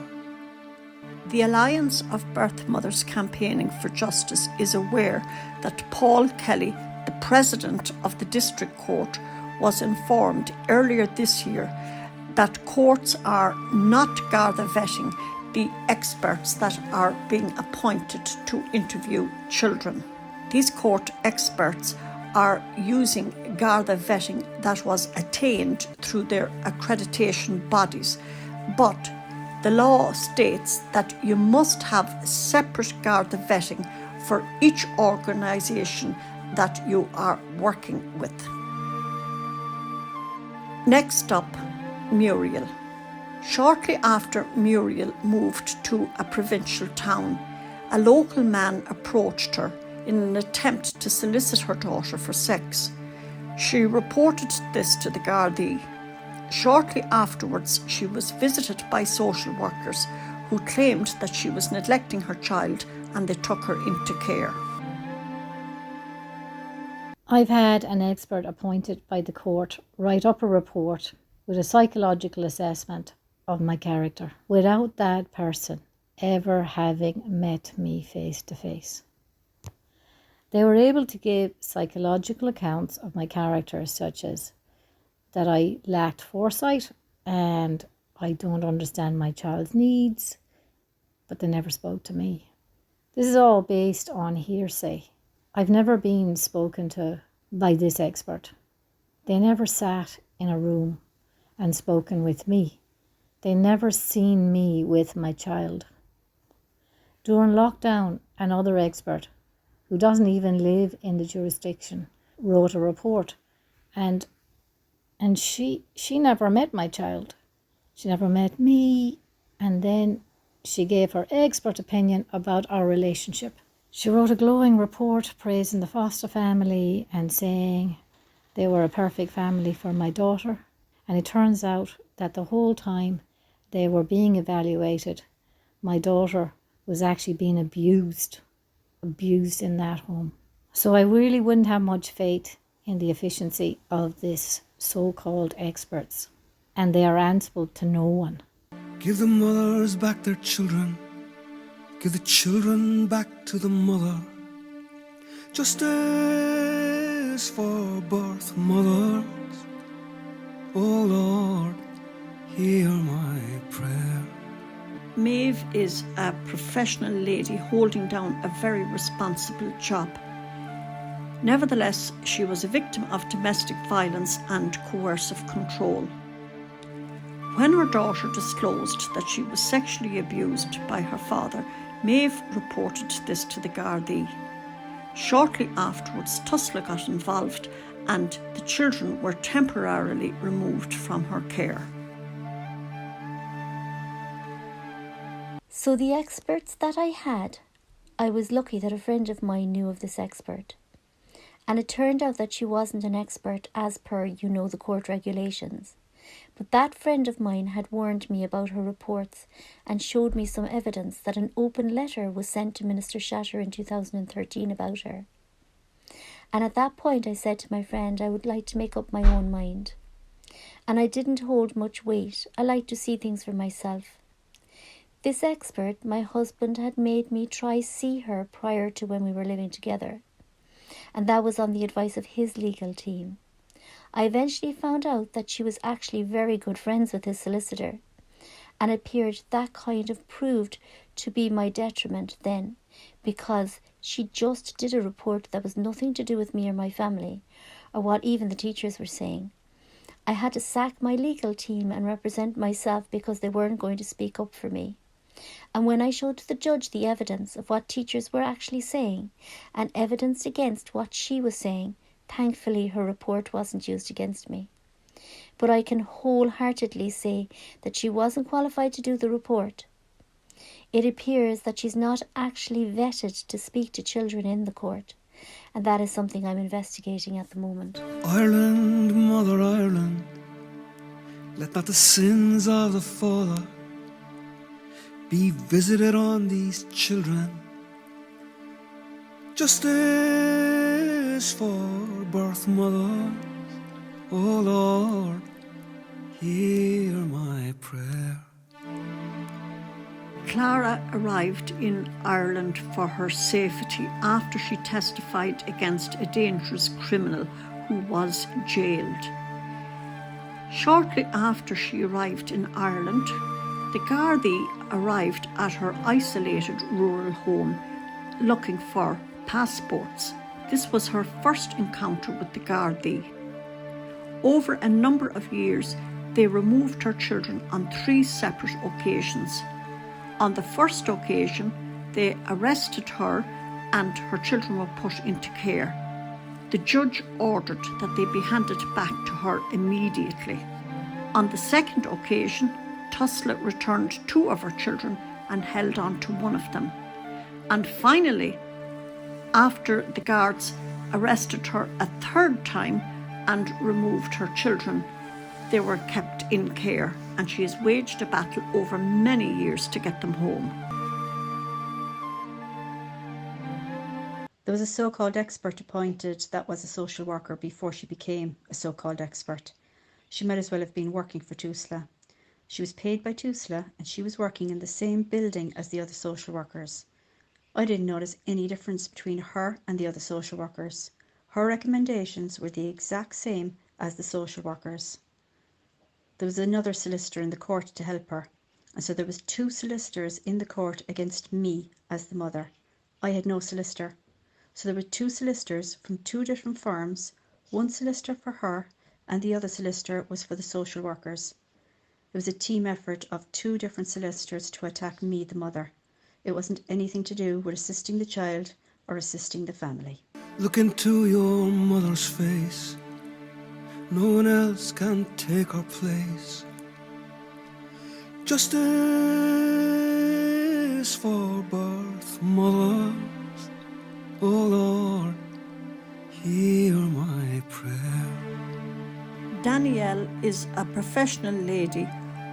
The Alliance of Birth Mothers Campaigning for Justice is aware that Paul Kelly, the President of the District Court, was informed earlier this year that courts are not Garda Vetting the experts that are being appointed to interview children. These court experts are using Garda Vetting that was attained through their accreditation bodies, but the law states that you must have separate Garda Vetting for each organisation that you are working with. Next up, Muriel. Shortly after Muriel moved to a provincial town, a local man approached her in an attempt to solicit her daughter for sex. She reported this to the Gardai. Shortly afterwards, she was visited by social workers who claimed that she was neglecting her child, and they took her into care. I've had an expert appointed by the court write up a report with a psychological assessment of my character without that person ever having met me face to face. They were able to give psychological accounts of my character, such as that I lacked foresight and I don't understand my child's needs, but they never spoke to me. This is all based on hearsay. I've never been spoken to by this expert. They never sat in a room and spoken with me. They never seen me with my child. During lockdown, another expert, who doesn't even live in the jurisdiction, wrote a report, and she never met my child. She never met me, and then she gave her expert opinion about our relationship. She wrote a glowing report praising the foster family and saying they were a perfect family for my daughter. And it turns out that the whole time they were being evaluated, my daughter was actually being abused in that home. So I really wouldn't have much faith in the efficiency of this so-called experts, and they are answerable to no one. Give the mothers back their children. Give the children back to the mother. Justice for birth mothers. Oh Lord, hear my prayer. Maeve is a professional lady holding down a very responsible job. Nevertheless, she was a victim of domestic violence and coercive control. When her daughter disclosed that she was sexually abused by her father, Maeve reported this to the Gardai. Shortly afterwards, Tusla got involved and the children were temporarily removed from her care. So the experts that I had, I was lucky that a friend of mine knew of this expert. And it turned out that she wasn't an expert as per, the court regulations. But that friend of mine had warned me about her reports and showed me some evidence that an open letter was sent to Minister Shatter in 2013 about her. And at that point I said to my friend I would like to make up my own mind. And I didn't hold much weight. I like to see things for myself. This expert, my husband, had made me try see her prior to when we were living together. And that was on the advice of his legal team. I eventually found out that she was actually very good friends with his solicitor, and it appeared that kind of proved to be my detriment then, because she just did a report that was nothing to do with me or my family, or what even the teachers were saying. I had to sack my legal team and represent myself because they weren't going to speak up for me. And when I showed to the judge the evidence of what teachers were actually saying, and evidence against what she was saying, thankfully her report wasn't used against me. But I can wholeheartedly say that she wasn't qualified to do the report. It appears that she's not actually vetted to speak to children in the court, and that is something I'm investigating at the moment. Ireland, Mother Ireland, let not the sins of the father be visited on these children. Justice for birth mothers, oh Lord, hear my prayer. Clara arrived in Ireland for her safety after she testified against a dangerous criminal who was jailed. Shortly after she arrived in Ireland, the Gardaí arrived at her isolated rural home looking for passports. This was her first encounter with the Gardaí. Over a number of years, they removed her children on 3 separate occasions. On the first occasion, they arrested her and her children were put into care. The judge ordered that they be handed back to her immediately. On the second occasion, Tusla returned 2 of her children and held on to 1 of them. And finally, after the guards arrested her a 3rd time and removed her children, they were kept in care, and she has waged a battle over many years to get them home. There was a so-called expert appointed that was a social worker before she became a so-called expert. She might as well have been working for Tusla. She was paid by Tusla and she was working in the same building as the other social workers. I didn't notice any difference between her and the other social workers. Her recommendations were the exact same as the social workers. There was another solicitor in the court to help her, and so there was 2 solicitors in the court against me as the mother. I had no solicitor. So there were 2 solicitors from 2 different firms, 1 solicitor for her and the other solicitor was for the social workers. It was a team effort of 2 different solicitors to attack me, the mother. It wasn't anything to do with assisting the child or assisting the family. Look into your mother's face. No one else can take her place. Justice for birth mothers, oh Lord, hear my prayer. Danielle is a professional lady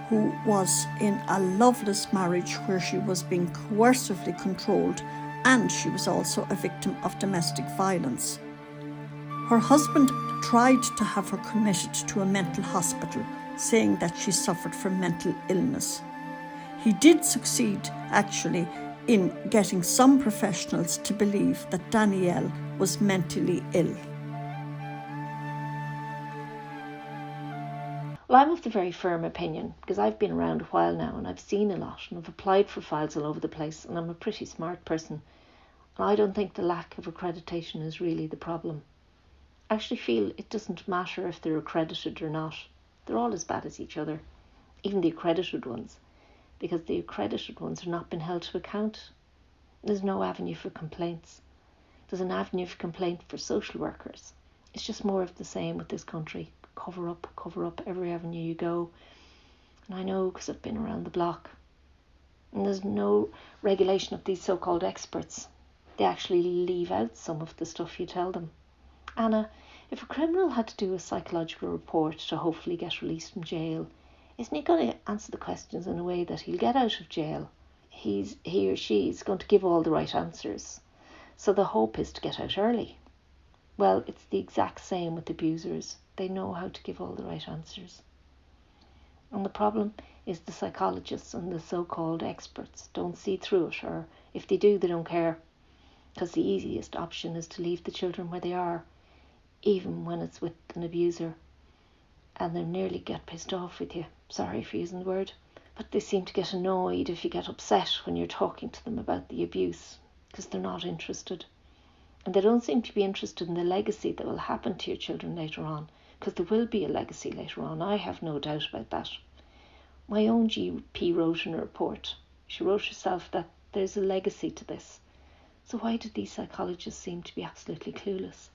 who was in a loveless marriage where she was being coercively controlled, and she was also a victim of domestic violence. Her husband tried to have her committed to a mental hospital, saying that she suffered from mental illness. He did succeed, actually, in getting some professionals to believe that Danielle was mentally ill. Well, I'm of the very firm opinion, because I've been around a while now and I've seen a lot and I've applied for files all over the place, and I'm a pretty smart person. And I don't think the lack of accreditation is really the problem. I actually feel it doesn't matter if they're accredited or not. They're all as bad as each other, even the accredited ones, because the accredited ones have not been held to account. There's no avenue for complaints. There's an avenue for complaint for social workers. It's just more of the same with this country. Cover up every avenue you go. And I know because I've been around the block. And there's no regulation of these so-called experts. They actually leave out some of the stuff you tell them. Anna, if a criminal had to do a psychological report to hopefully get released from jail, isn't he going to answer the questions in a way that he'll get out of jail? He or she is going to give all the right answers. So the hope is to get out early. Well, it's the exact same with abusers. They know how to give all the right answers. And the problem is the psychologists and the so-called experts don't see through it, or if they do, they don't care. Because the easiest option is to leave the children where they are. even when it's with an abuser, and they nearly get pissed off with you. Sorry for using the word. But they seem to get annoyed if you get upset when you're talking to them about the abuse, because they're not interested. And they don't seem to be interested in the legacy that will happen to your children later on, because there will be a legacy later on. I have no doubt about that. My own GP wrote in a report. She wrote herself that there's a legacy to this. So why did these psychologists seem to be absolutely clueless?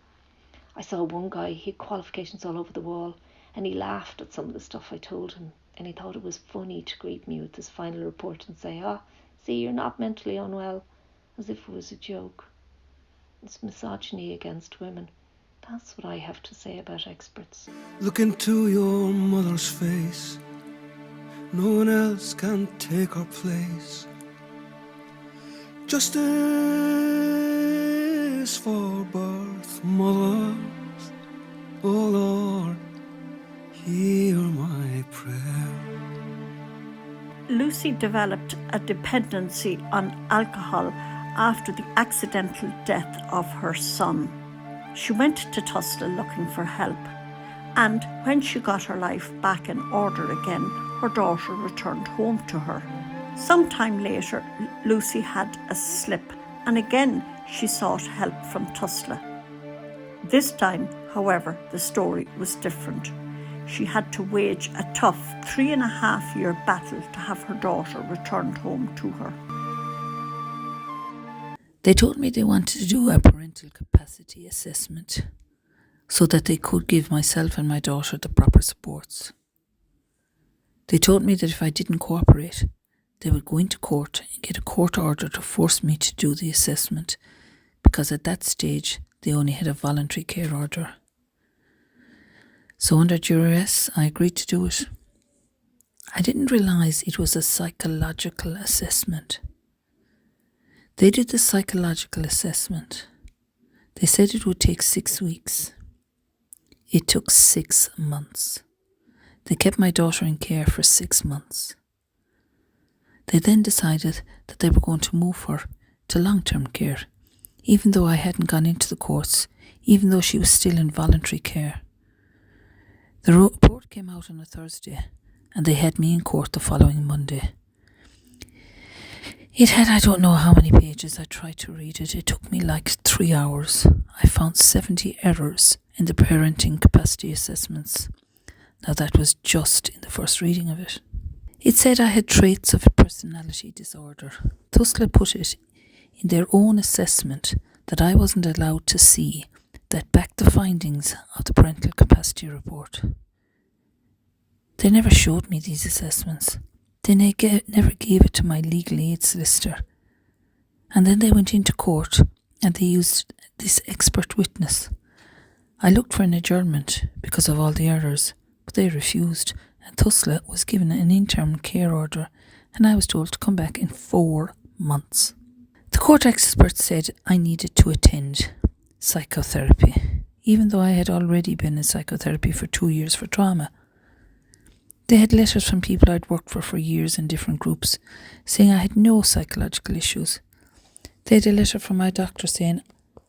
I saw one guy, he had qualifications all over the wall, and he laughed at some of the stuff I told him, and he thought it was funny to greet me with his final report and say, see, you're not mentally unwell, as if it was a joke. It's misogyny against women. That's what I have to say about experts. Look into your mother's face. No one else can take her place. Justice for birth mothers. Oh Lord, hear my prayer. Lucy developed a dependency on alcohol after the accidental death of her son. She went to Tusla looking for help, and when she got her life back in order again, her daughter returned home to her. Sometime later, Lucy had a slip, and again she sought help from Tusla. This time, however, the story was different. She had to wage a tough 3.5-year battle to have her daughter returned home to her. They told me they wanted to do a parental capacity assessment so that they could give myself and my daughter the proper supports. They told me that if I didn't cooperate, they would go into court and get a court order to force me to do the assessment, because at that stage they only had a voluntary care order. So under duress, I agreed to do it. I didn't realise it was a psychological assessment. They did the psychological assessment. They said it would take 6 weeks. It took 6 months. They kept my daughter in care for 6 months. They then decided that they were going to move her to long-term care, even though I hadn't gone into the courts, even though she was still in voluntary care. The report came out on a Thursday, and they had me in court the following Monday. It had, I don't know how many pages. I tried to read it. It took me like 3 hours. I found 70 errors in the parenting capacity assessments. Now that was just in the first reading of it. It said I had traits of a personality disorder. Tusla put it in their own assessment that I wasn't allowed to see that backed the findings of the parental capacity report. They never showed me these assessments. They never gave it to my legal aid solicitor. And then they went into court and they used this expert witness. I looked for an adjournment because of all the errors, but they refused, and Tusla was given an interim care order, and I was told to come back in 4 months. The court expert said I needed to attend psychotherapy, even though I had already been in psychotherapy for 2 years for trauma. They had letters from people I'd worked for years in different groups, saying I had no psychological issues. They had a letter from my doctor saying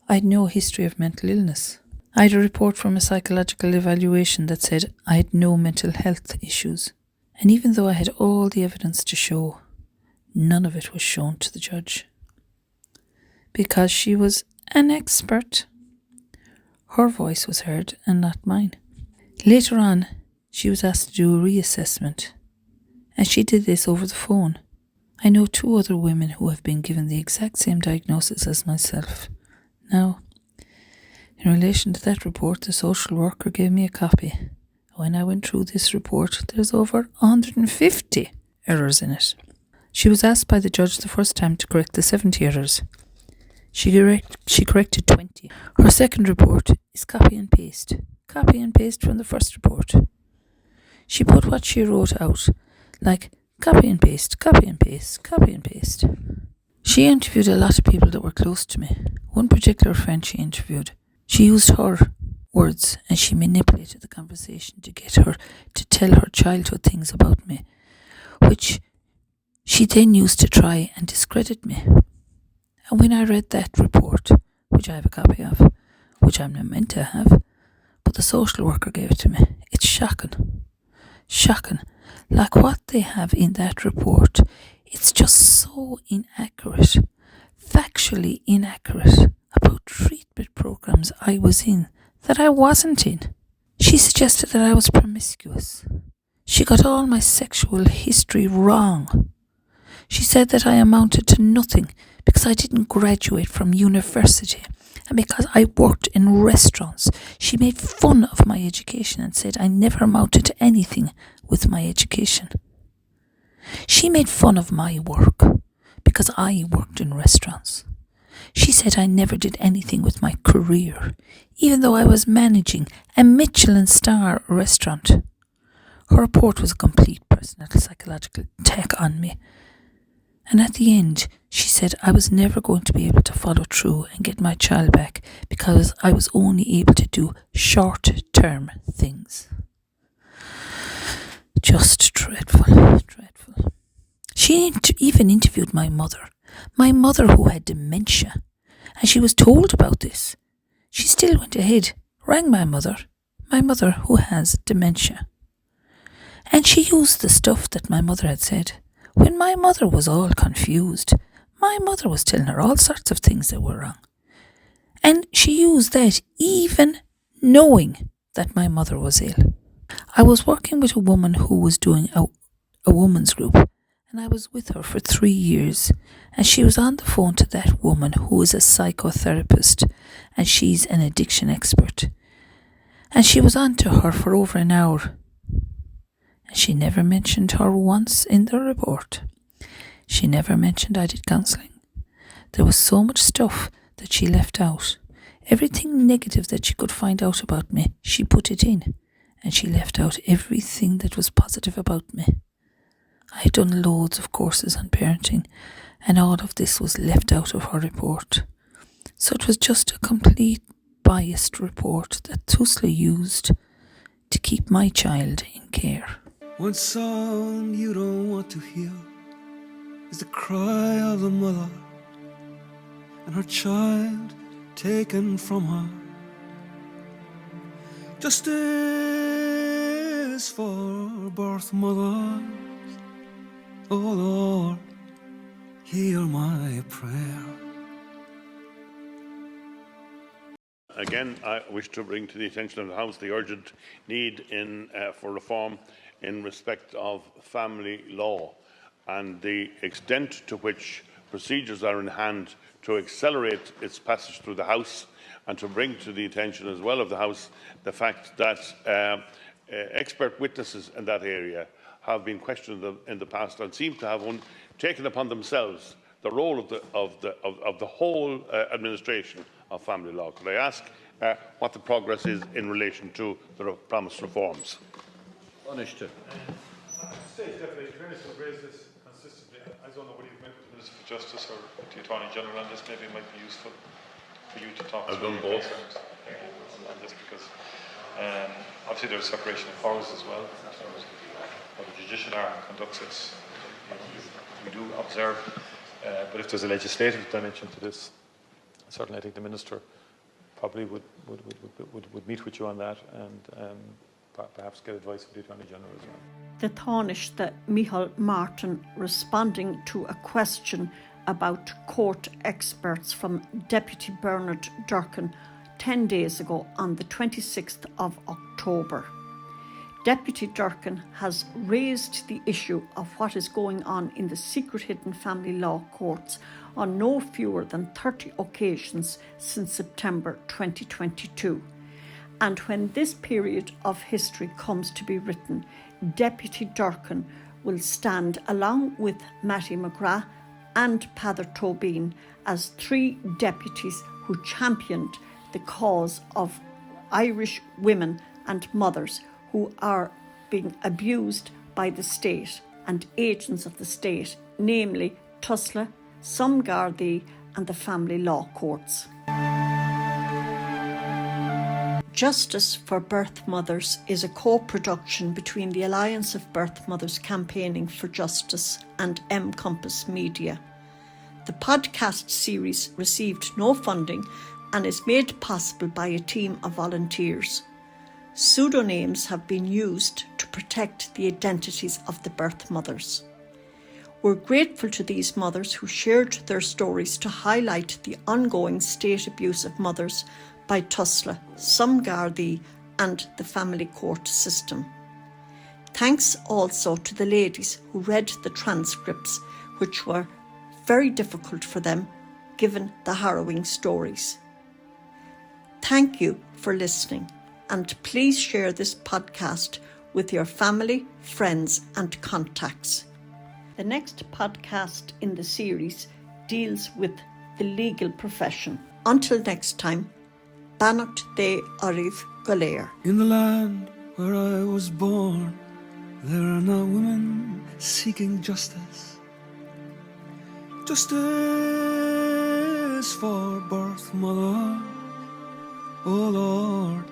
I had no history of mental illness. I had a report from a psychological evaluation that said I had no mental health issues. And even though I had all the evidence to show, none of it was shown to the judge. Because she was an expert. Her voice was heard and not mine. Later on, she was asked to do a reassessment, and she did this over the phone. I know 2 other women who have been given the exact same diagnosis as myself. Now, in relation to that report, the social worker gave me a copy. When I went through this report, there's over 150 errors in it. She was asked by the judge the first time to correct the 70 errors. She corrected 20. Her second report is copy and paste from the first report. She put what she wrote out, like copy and paste, copy and paste, copy and paste. She interviewed a lot of people that were close to me. One particular friend she interviewed, she used her words and she manipulated the conversation to get her to tell her childhood things about me, which she then used to try and discredit me. And when I read that report, which I have a copy of, which I'm not meant to have, but the social worker gave it to me. It's shocking. Shocking. Like what they have in that report, it's just so inaccurate, factually inaccurate about treatment programs I was in that I wasn't in. She suggested that I was promiscuous. She got all my sexual history wrong. She said that I amounted to nothing because I didn't graduate from university and because I worked in restaurants. She made fun of my education and said I never amounted to anything with my education. She made fun of my work because I worked in restaurants. She said I never did anything with my career, even though I was managing a Michelin star restaurant. Her report was a complete personal psychological attack on me. And at the end, she said I was never going to be able to follow through and get my child back because I was only able to do short-term things. Just dreadful, dreadful. She even interviewed my mother who had dementia, and she was told about this. She still went ahead, rang my mother who has dementia. And she used the stuff that my mother had said. When my mother was all confused, my mother was telling her all sorts of things that were wrong. And she used that even knowing that my mother was ill. I was working with a woman who was doing a woman's group, and I was with her for 3 years, and she was on the phone to that woman who is a psychotherapist, and she's an addiction expert. And she was on to her for over an hour. And she never mentioned her once in the report. She never mentioned I did counselling. There was so much stuff that she left out. Everything negative that she could find out about me, she put it in. And she left out everything that was positive about me. I had done loads of courses on parenting, and all of this was left out of her report. So it was just a complete biased report that Tusla used to keep my child in care. One song you don't want to hear is the cry of the mother and her child taken from her. Justice for birth mothers, oh Lord, hear my prayer. Again, I wish to bring to the attention of the House the urgent need for reform in respect of family law and the extent to which procedures are in hand to accelerate its passage through the House, and to bring to the attention as well of the House the fact that expert witnesses in that area have been questioned in the past and seem to have taken upon themselves the role of the whole administration of family law. Could I ask what the progress is in relation to the promised reforms? Deputy. Deputy, Fairness will raise this consistently. I don't know whether you've met with the Minister for Justice or the Attorney General on this. Maybe it might be useful for you to talk I've to done both on this, because obviously there's separation of powers as well. In terms of how the judicial arm conducts its, we do observe, but if there's a legislative dimension to this, certainly I think the Minister probably would meet with you on that, and perhaps get advice from the Attorney General as well. The Taoiseach Micheál Martin responding to a question about court experts from Deputy Bernard Durkan 10 days ago on the 26th of October. Deputy Durkan has raised the issue of what is going on in the secret hidden family law courts on no fewer than 30 occasions since September 2022. And when this period of history comes to be written, Deputy Durkan will stand along with Mattie McGrath and Peadar Tóibín as 3 deputies who championed the cause of Irish women and mothers who are being abused by the state and agents of the state, namely Tusla, some Gardai and the family law courts. Justice for Birth Mothers is a co-production between the Alliance of Birth Mothers Campaigning for Justice and 𝐸 Media. The podcast series received no funding and is made possible by a team of volunteers. Pseudonames have been used to protect the identities of the birth mothers. We're grateful to these mothers who shared their stories to highlight the ongoing state abuse of mothers by Tusla, some Gardai and the family court system. Thanks also to the ladies who read the transcripts, which were very difficult for them given the harrowing stories. Thank you for listening, and please share this podcast with your family, friends and contacts. The next podcast in the series deals with the legal profession. Until next time, 𝐷𝐼𝐦 𝐒𝐴𝐦. In the land where I was born, there are now women seeking justice. Justice for birth mothers, oh Lord,